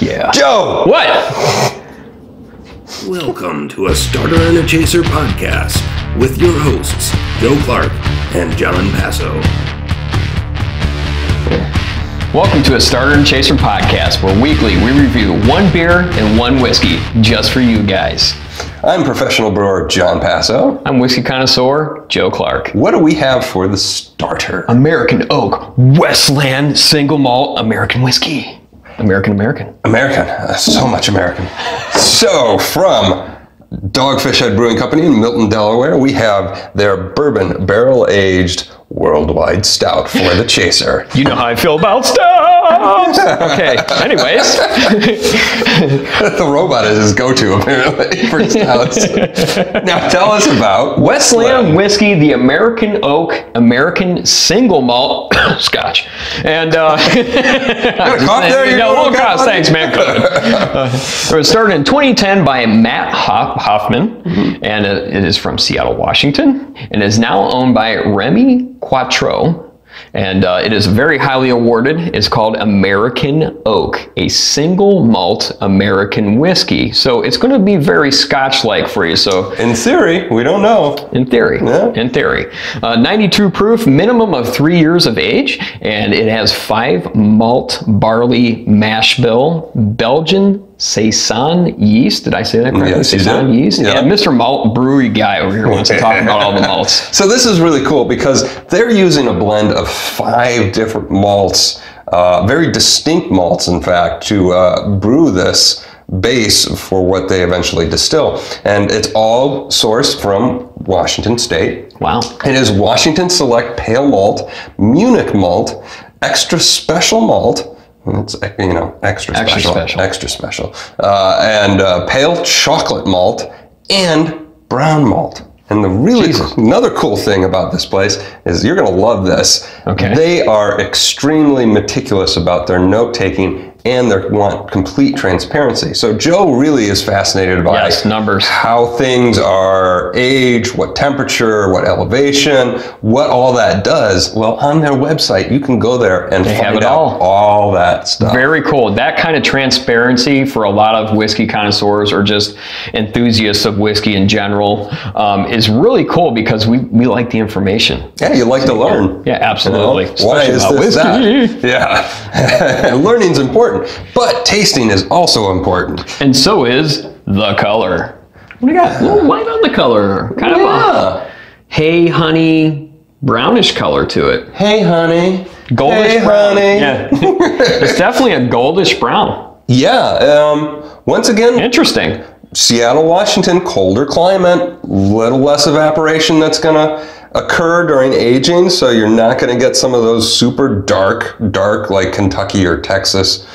Yeah. Joe! What? Welcome to a Starter and a Chaser podcast with your hosts, Joe Clarke and Jon Passow. Welcome to a Starter and Chaser podcast where weekly we review one beer and one whiskey just for you guys. I'm Professional Brewer Jon Passow. I'm Whiskey Connoisseur Joe Clarke. What do we have for the starter? American Oak Westland Single Malt American Whiskey. American. So much American. So, from Dogfish Head Brewing Company in Milton, Delaware, we have their Bourbon Barrel-Aged Worldwide Stout for the Chaser. You know how I feel about stouts! Okay, anyways. The robot is his go-to, apparently, for stouts. Now, tell us about Westland Whiskey, the American Oak American Single Malt Scotch. And, cough there? No, little cough. Thanks, man. It was started in 2010 by Matt Hoffman, and it is from Seattle, Washington, and is now owned by Remy Quattro. And it is very highly awarded. It's called American Oak, a single malt American whiskey. So it's going to be very Scotch-like for you. So in theory, we don't know. In theory, yeah. In theory. 92 proof, minimum of 3 years of age, and it has 5 malt barley mash bill, Belgian Saison yeast. Did I say that correctly? Yes, Saison yeast. Yeah. And Mr. Malt Brewery guy over here wants to talk about all the malts. So this is really cool because they're using a blend of 5 different malts, very distinct malts, in fact, to brew this base for what they eventually distill. And it's all sourced from Washington State. Wow. It is Washington Select Pale Malt, Munich Malt, Extra Special Malt. It's, extra special. And pale chocolate malt and brown malt. And the another cool thing about this place is you're going to love this. Okay. They are extremely meticulous about their note taking and they want complete transparency. So Joe really is fascinated by numbers, how things are aged, what temperature, what elevation, what all that does. Well, on their website, you can go there and find out all that stuff. Very cool. That kind of transparency for a lot of whiskey connoisseurs or just enthusiasts of whiskey in general is really cool because we like the information. Yeah, you like to learn. Yeah, absolutely. Why is this that? Yeah. Learning's important. But tasting is also important. And so is the color. What do you got? A little white on the color. Kind of a hay honey brownish color to it. Hey honey. Goldish brown. Yeah. It's definitely a goldish brown. Yeah. Once again, interesting. Seattle, Washington, colder climate, little less evaporation that's going to occur during aging, so you're not going to get some of those super dark like Kentucky or Texas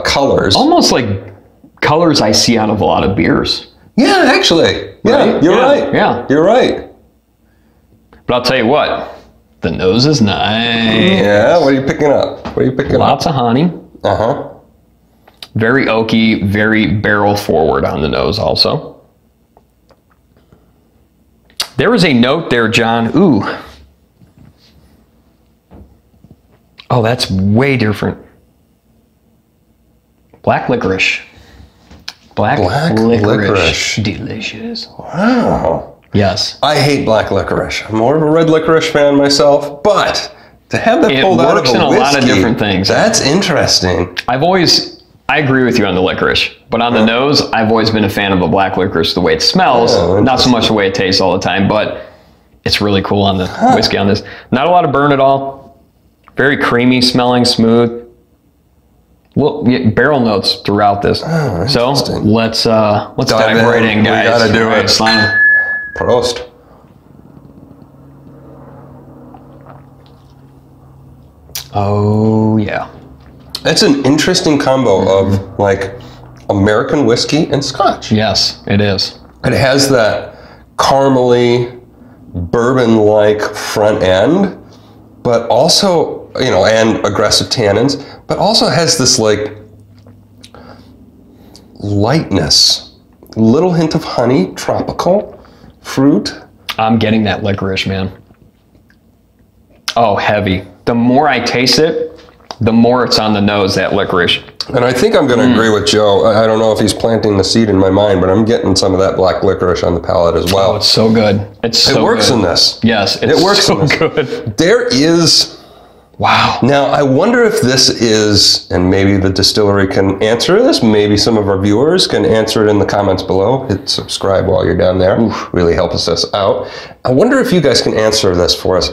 colors. Almost like colors I see out of a lot of beers. Yeah, actually. Yeah, right? You're right. Yeah. You're right. But I'll tell you what, the nose is nice. Yeah, what are you picking up? Lots of honey. Uh-huh. Very oaky, very barrel forward on the nose also. There was a note there, John. Ooh. Oh, that's way different. Black licorice. Black licorice. Delicious. Wow. Yes. I hate black licorice. I'm more of a red licorice fan myself, but to have that pulled out of a whiskey, it works in a lot of different things. That's interesting. I agree with you on the licorice, but on the nose, I've always been a fan of the black licorice, the way it smells, not so much the way it tastes all the time, but it's really cool on the whiskey on this. Not a lot of burn at all. Very creamy smelling, smooth. Well, barrel notes throughout this. So let's dive right in, guys. We gotta do it. Slime. Prost. Oh yeah. It's an interesting combo of like American whiskey and Scotch. Yes, it is. It has that caramely, bourbon-like front end, but also, and aggressive tannins, but also has this like lightness, little hint of honey, tropical fruit. I'm getting that licorice, man. Oh, heavy. The more I taste it, the more it's on the nose, that licorice. And I think I'm going to agree with Joe. I don't know if he's planting the seed in my mind, but I'm getting some of that black licorice on the palate as well. Oh, it's so good. It works in this. Yes, it works so good. There is... Wow. Now, I wonder if this is, and maybe the distillery can answer this, maybe some of our viewers can answer it in the comments below. Hit subscribe while you're down there. Really helps us out. I wonder if you guys can answer this for us.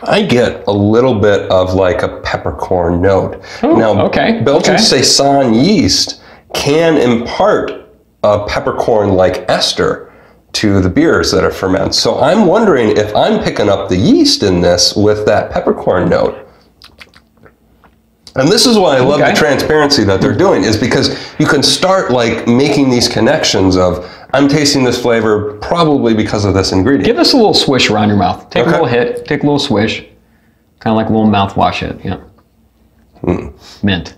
I get a little bit of like a peppercorn note. Now, Belgian Saison yeast can impart a peppercorn-like ester to the beers that are fermented. So I'm wondering if I'm picking up the yeast in this with that peppercorn note. And this is why I love the transparency that they're doing, is because you can start like making these connections of, I'm tasting this flavor probably because of this ingredient. Give us a little swish around your mouth. Take a little hit, take a little swish. Kind of like a little mouthwash hit, Mint.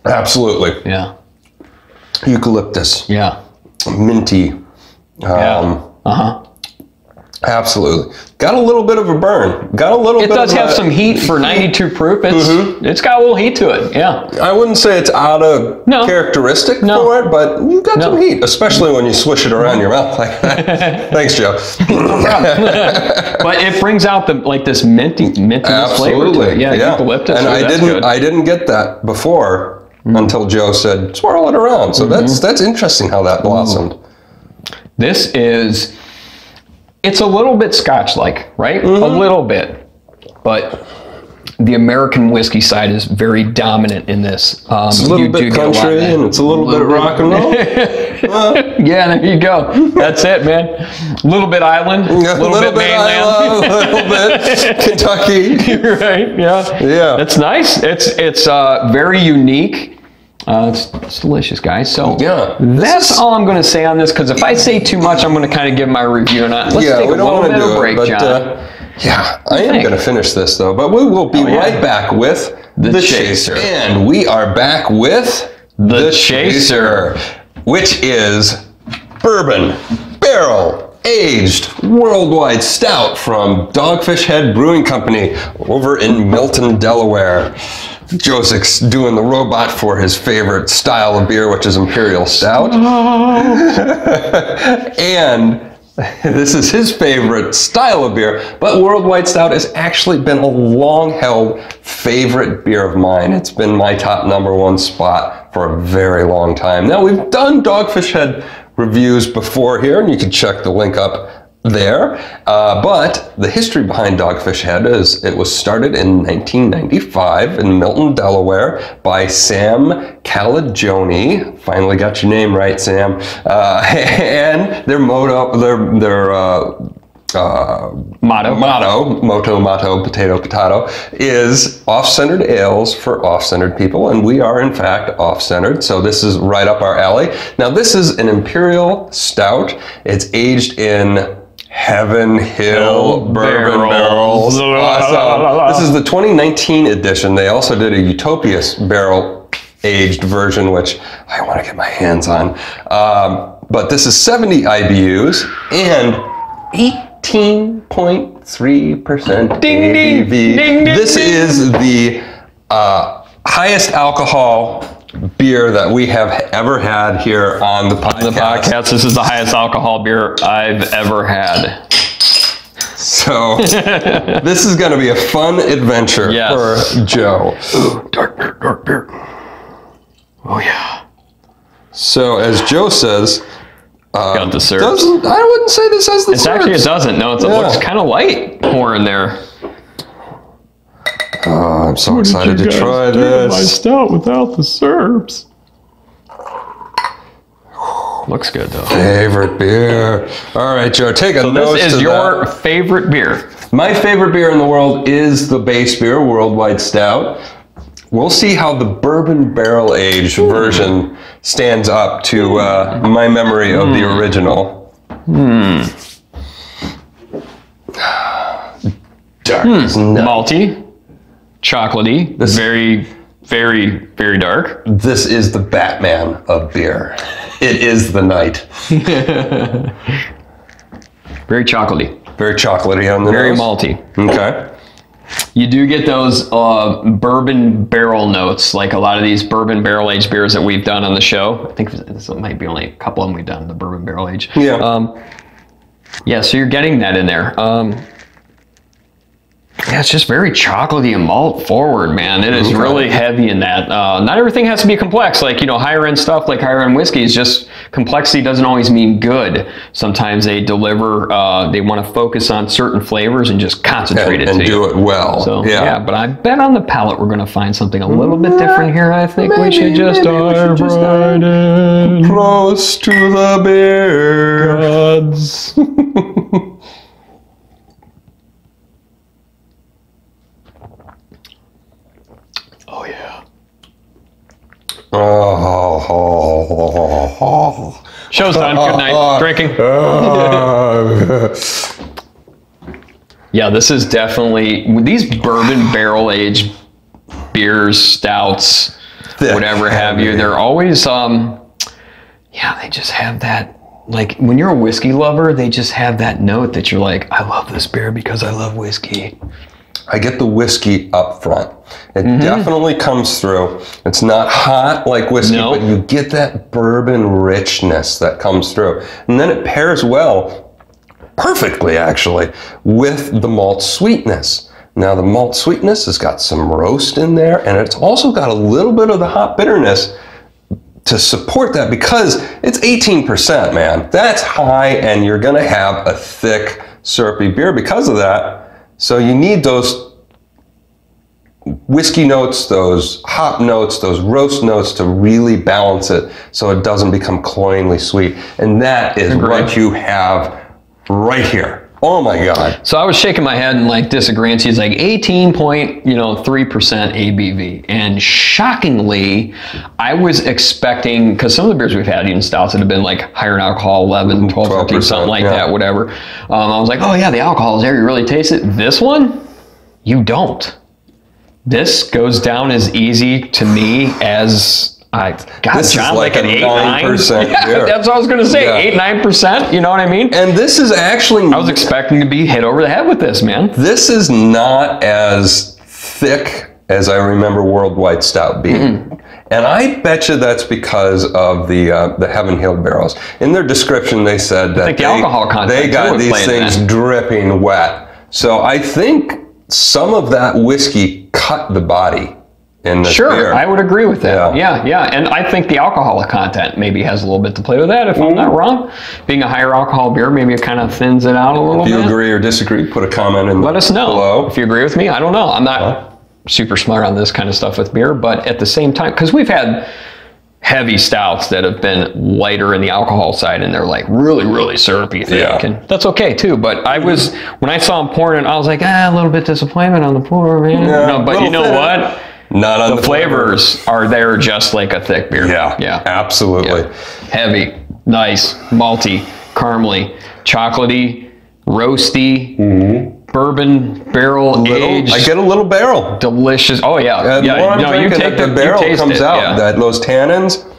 Absolutely. Yeah. Eucalyptus. Yeah. Minty. Absolutely. Got a little bit of a burn. Got a little bit of It does have some heat for 92 proof. It's got a little heat to it, yeah. I wouldn't say it's out of characteristic for it, but you got some heat, especially when you swish it around your mouth like that. Thanks, Joe. But it brings out this minty flavor to it. Yeah, eucalyptus. And I didn't get that before until Joe said, swirl it around. So that's interesting how that blossomed. This is... It's a little bit Scotch-like, right? A little bit. But the American whiskey side is very dominant in this. It's a little bit country and it's a little bit rock and roll. Yeah, there you go. That's it, man. A little bit island, a little bit mainland. Island, a little bit Kentucky. Right, yeah. It's nice. It's very unique. It's delicious, guys. So that's all I'm going to say on this, because if I say too much, I'm going to kind of give my review on it. Let's take a little bit of a break, John. I am going to finish this, though, but we will be right back with The Chaser. And we are back with The Chaser, which is bourbon barrel aged worldwide stout from Dogfish Head Brewing Company over in Milton, Delaware. Joseph's doing the robot for his favorite style of beer, which is Imperial Stout. And this is his favorite style of beer, but Worldwide Stout has actually been a long-held favorite beer of mine. It's been my top #1 spot for a very long time. Now, we've done Dogfish Head reviews before here, and you can check the link up there, but the history behind Dogfish Head is it was started in 1995 in Milton, Delaware by Sam Calagione. Finally got your name right, Sam. And their motto, motto, potato, is off-centered ales for off-centered people, and we are in fact off-centered, so this is right up our alley. Now, this is an Imperial Stout. It's aged in Heaven Hill bourbon barrels. Awesome. This is the 2019 edition. They also did a Utopias barrel aged version, which I want to get my hands on. But this is 70 IBUs and 18.3% ABV. This is the highest alcohol beer that we have ever had here on the podcast. This is the highest alcohol beer I've ever had. So this is going to be a fun adventure for Joe. Ooh, dark beer. Oh yeah. So as Joe says, got the syrup. I wouldn't say this has the syrup. Actually, it doesn't. No, it looks kind of light pouring there. Oh, I'm so excited to try this. My stout without the syrups. Looks good though. Favorite beer. All right, Joe, take a note. This is your favorite beer. My favorite beer in the world is the base beer, Worldwide Stout. We'll see how the bourbon barrel aged version stands up to my memory of the original. Dark as night. Malty. Chocolatey, very, very, very dark. This is the Batman of beer. It is the night. Very chocolatey. Very chocolatey on the very nose. Malty. Okay. You do get those bourbon barrel notes, like a lot of these bourbon barrel aged beers that we've done on the show. I think this might be only a couple of them we've done, the bourbon barrel age. Yeah. Yeah, so you're getting that in there. Yeah, it's just very chocolatey and malt forward, man. It is really heavy in that. Not everything has to be complex. Like, higher end stuff, like higher end whiskeys, just complexity doesn't always mean good. Sometimes they deliver, they want to focus on certain flavors and just concentrate it and do it well. So, yeah, but I bet on the palate we're going to find something a little bit different here. I think we should just dive right in. Close to the beer gods. Oh, yeah. Oh. Show's done. Good night. Drinking. Yeah, this is definitely, these bourbon barrel aged beers, stouts, whatever have you, they're always, they just have that, like, when you're a whiskey lover, they just have that note that you're like, I love this beer because I love whiskey. I get the whiskey up front. It definitely comes through. It's not hot like whiskey, but you get that bourbon richness that comes through. And then it pairs well, perfectly actually, with the malt sweetness. Now the malt sweetness has got some roast in there, and it's also got a little bit of the hop bitterness to support that, because it's 18%, man. That's high, and you're gonna have a thick, syrupy beer because of that. So you need those whiskey notes, those hop notes, those roast notes to really balance it so it doesn't become cloyingly sweet. And that is what you have right here. Oh my God. So I was shaking my head and like disagreeing. He's like 18.3% ABV. And shockingly, I was expecting, because some of the beers we've had, even stouts that have been like higher in alcohol, 11, 12, 13, something like that, whatever. I was like, oh yeah, the alcohol is there. You really taste it. This one, you don't. This goes down as easy to me as this John, is like an 8-9%. Yeah, that's what I was going to say. 8-9%. You know what I mean? And this is actually, I was expecting to be hit over the head with this, man. This is not as thick as I remember Worldwide Stout being. And I bet you that's because of the Heaven Hill barrels. In their description, they said that the alcohol content they got these things dripping wet. So I think some of that whiskey cut the body. Sure, I would agree with that. Yeah. And I think the alcoholic content maybe has a little bit to play with that, if I'm not wrong. Being a higher alcohol beer, maybe it kind of thins it out a little bit. If you agree or disagree, put a comment in Let us know below. If you agree with me. I don't know. I'm not super smart on this kind of stuff with beer, but at the same time, because we've had heavy stouts that have been lighter in the alcohol side, and they're like really, really syrupy thick, and that's okay too. But I was, when I saw them pouring it, I was like, a little bit disappointment on the pour, man. But you know what? Not on the flavors are there just like a thick beer. Yeah, absolutely. Yeah. Heavy, nice, malty, caramely, chocolatey, roasty, bourbon barrel aged. I get a little barrel. Delicious. Oh yeah. You take the barrel comes out. That those tannins.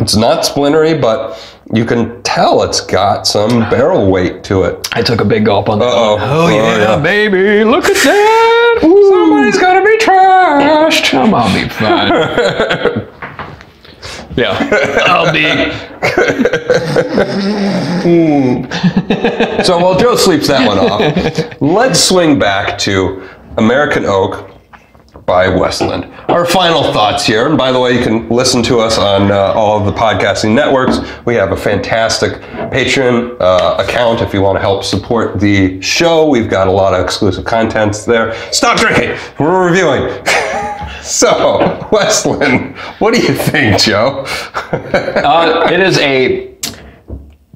It's not splintery, but you can tell it's got some barrel weight to it. I took a big gulp on that. Oh yeah, baby. Look at that. Ooh. Somebody's got to be trashed. I'll be fine. I'll be. So while Joe sleeps that one off, let's swing back to American Oak by Westland. Our final thoughts here, and by the way, you can listen to us on all of the podcasting networks. We have a fantastic Patreon account if you want to help support the show. We've got a lot of exclusive contents there. Stop drinking! We're reviewing. So, Westland, what do you think, Joe? It is a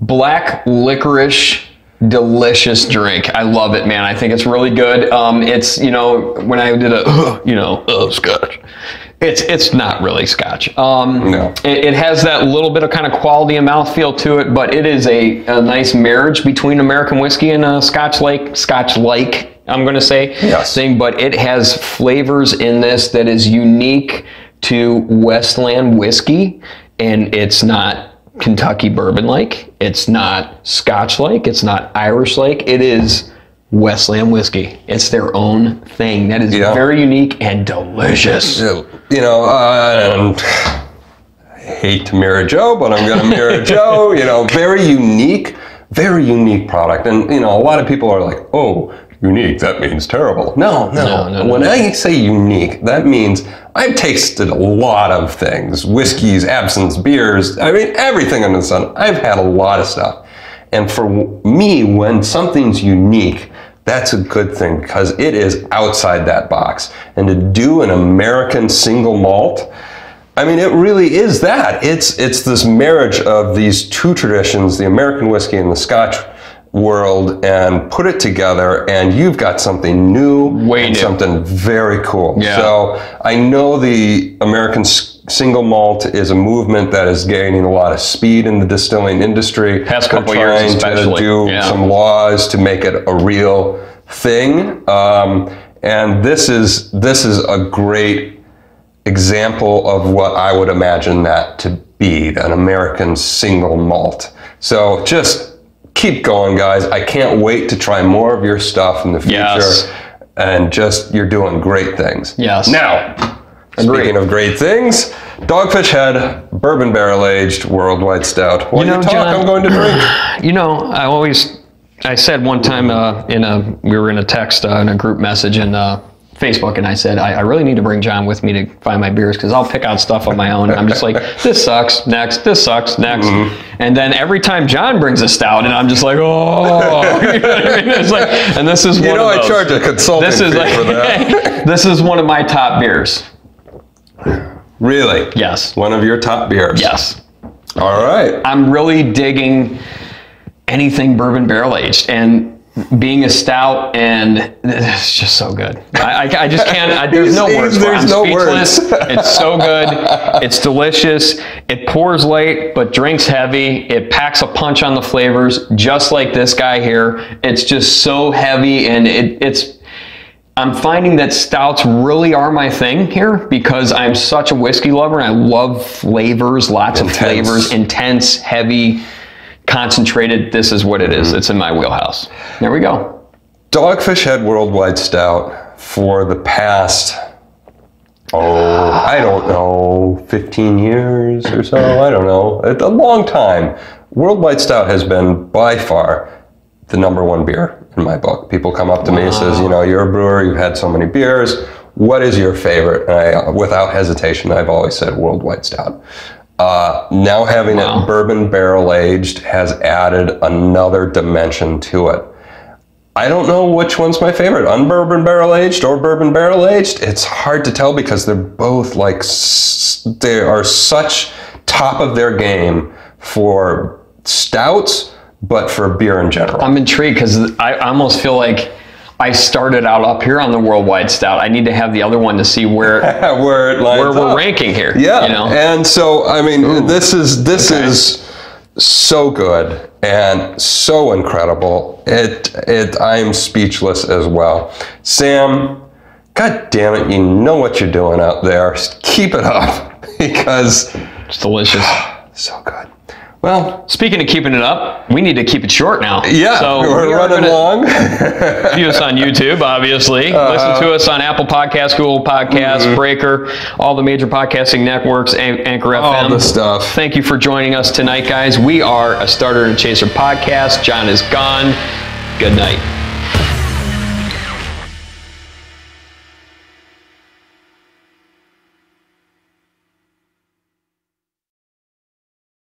black licorice delicious drink. I love it, man. I think it's really good. It's, when I did scotch, it's not really scotch. No. It has that little bit of kind of quality and mouthfeel to it, but it is a nice marriage between American whiskey and Scotch-like, I'm going to say, thing, but it has flavors in this that is unique to Westland whiskey, and it's not Kentucky bourbon-like, it's not Scotch-like, it's not Irish-like, it is Westland whiskey. It's their own thing. That is very unique and delicious. You know, I hate to mirror Joe, but I'm going to mirror Joe. You know, very unique product. And, you know, a lot of people are like, oh, unique, that means terrible. No. When I say unique, that means I've tasted a lot of things. Whiskeys, absinthes, beers, I mean, everything under the sun. I've had a lot of stuff. And for me, when something's unique, that's a good thing because it is outside that box. And to do an American single malt, I mean, it really is that. It's this marriage of these two traditions, the American whiskey and the Scotch world, and put it together, and you've got something new, something very cool. Yeah. So I know the American single malt is a movement that is gaining a lot of speed in the distilling industry. Past couple years, especially. To do some laws to make it a real thing, and this is a great example of what I would imagine that to be, an American single malt. So just keep going, guys. I can't wait to try more of your stuff in the future. Yes. And just, you're doing great things. Yes. Now, speaking of great things, Dogfish Head, bourbon barrel aged, worldwide stout. While you talk, John, I'm going to drink. You know, I said one time we were in a text in a group message in Facebook, and I said, I really need to bring John with me to find my beers because I'll pick out stuff on my own. I'm just like, this sucks, next, this sucks, next. And then every time John brings a stout, and I'm just like, oh. You know what I mean? It's like, and this is one of those. I charge a consulting fee for that. This is one of my top beers. Really? Yes. One of your top beers? Yes. All right. I'm really digging anything bourbon barrel aged, and being a stout, and it's just so good. I just can't, there's no words for it. I'm speechless. It's so good. It's delicious. It pours light, but drinks heavy. It packs a punch on the flavors, just like this guy here. It's just so heavy, and I'm finding that stouts really are my thing here because I'm such a whiskey lover, and I love flavors, lots of flavors, intense, heavy, concentrated. This is what it is. It's in my wheelhouse. There we go. Dogfish Head Worldwide Stout for the past, I don't know, 15 years or so. I don't know. A long time. Worldwide Stout has been by far the #1 beer in my book. People come up to me and says, you know, you're a brewer, you've had so many beers. What is your favorite? And I, without hesitation, I've always said Worldwide Stout. Now having it bourbon barrel aged has added another dimension to it. I don't know which one's my favorite, unbourbon barrel aged or bourbon barrel aged. It's hard to tell because they're both like, they are such top of their game for stouts, but for beer in general. I'm intrigued because I almost feel like I started out up here on the Worldwide Stout. I need to have the other one to see where we're ranking here. Yeah, you know? And so I mean, this is so good and so incredible. I'm speechless as well. Sam, God damn it, you know what you're doing out there. Just keep it up because it's delicious. So good. Well, speaking of keeping it up, we need to keep it short now. Yeah, so we're running long. View us on YouTube, obviously. Listen to us on Apple Podcasts, Google Podcasts, Breaker, all the major podcasting networks, Anchor FM. All the stuff. Thank you for joining us tonight, guys. We are a Starter and Chaser podcast. John is gone. Good night.